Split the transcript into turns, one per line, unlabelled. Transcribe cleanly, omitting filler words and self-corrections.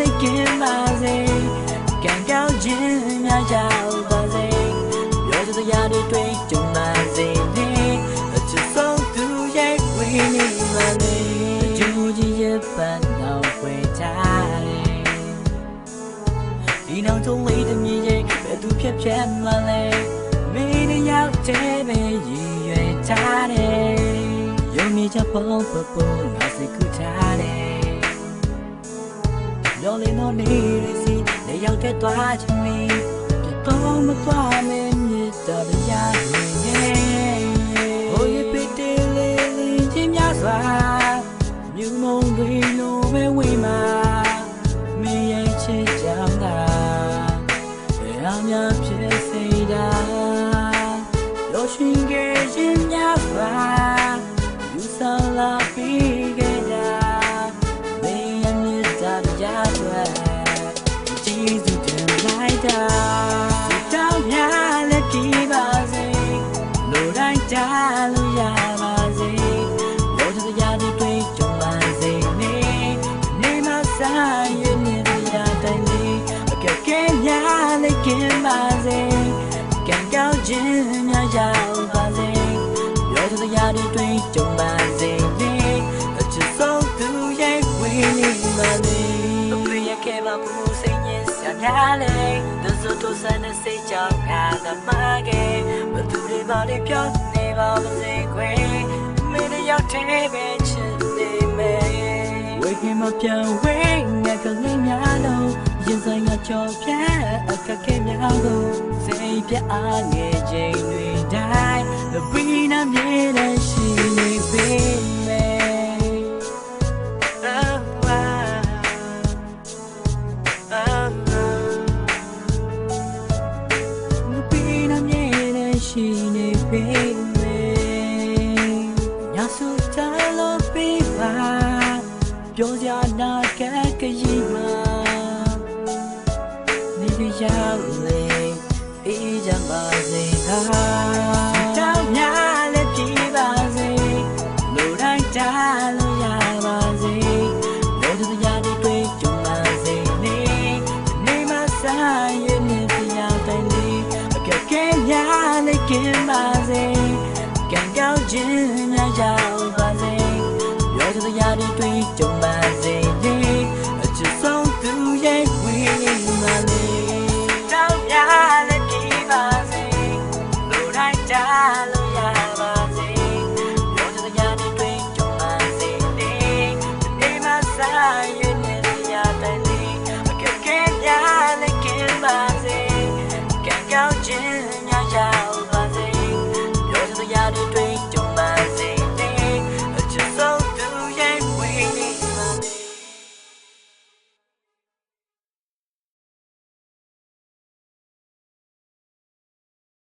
လေးကင်းပါစေကံကောင်းခြင်းများရောက်ပါစေပြောစရာတွေတွေ့ကြုံပါစေနဲ့အချစ်ဆုံးသူရဲ့ဝိညာဉ်ပါလေကျူကြီးရဲ့ပန်းတော်ဝေချာဒီနောက်ဆုံးလေးတမြင်ရဲ့ဘယ်သူဖြစ်ဖြစ်မလဲမင်းတယောက်တည်းပဲရည်ရွယ်ထားတယ်ရုံမြချပေါ်ပပေါ်ငါစိတ်ကူထားတယ်ရောလေးနော်နေရစီနေရောက်တဲ့သွားချင်မီပြတော့မသွားမင်းမြတ်တော်တရားရဲ့ဟိုရပိတေးလေးချင်းများစွာမြူမုံတွေလိုပဲဝေးမှာမင်းရဲ့ချစ်ကြောင်တာအများဖြစ်စေတာရောရှင်ခဲ့ခြင်းများစွာယူဆောင်လာပြီးခဲ့တာမင်းရဲ့မြတ်တရားတွေကျေးဇူးတင်လိုက်တာတောင်းရလက်ကြည့်ပါစေလိုတိုင်းတားလို့ရပါစေလို့တရားတွေတွေ့ကြုံပါစေနေမဆိုင်ရဲ့မြတ်တရားတိုင်းလေးအကဲကဲများလေးကင်းပါစေကံကောင်းခြင်းများရောက်ပါစေပြောစရာတွေတွေ့ကြုံပါစေအချစ်ဆုံးသူရဲ့ဝိညာဉ်ပါလေအဖေရခဲ့ပါဘူးစိတ်ညစ်စရာလေသူတို့တို့ဆန်းတဲ့စိတ်ကြောင့်ငါသမားခဲ့ဘသူတွေပါလေပြောနေပါမစေခွေမင်းတို့ရောက်တဲ့ပဲချစ်နေမယ်ဝေခင်မပြောင်းဝေးငါကလေးများလုံးရင်ဆိုင်ကကြော်ပြတ်အခက်ခဲများကိုစိတ်ပြအားငယ်ချိန်တွေတိုင်းလပီးနာမြေတဲ့ရှိနေပေမဲ့ရှိနေပေမဲ့ညစုတလို့ပြီးပါပြောစရာနာကကကြီးမှာနေရရောက်လေအေးချမ်းပါစေသာတောင်းများလည်းပြပါစေလူတိုင်းတားလို့ရပါစေလို့တရားတွေတွေ့ကြုံပါစေနေမဆိုင်ရဲ့နေတရားတိုင်းလေးအကဲကဲများလေးကင်းပါ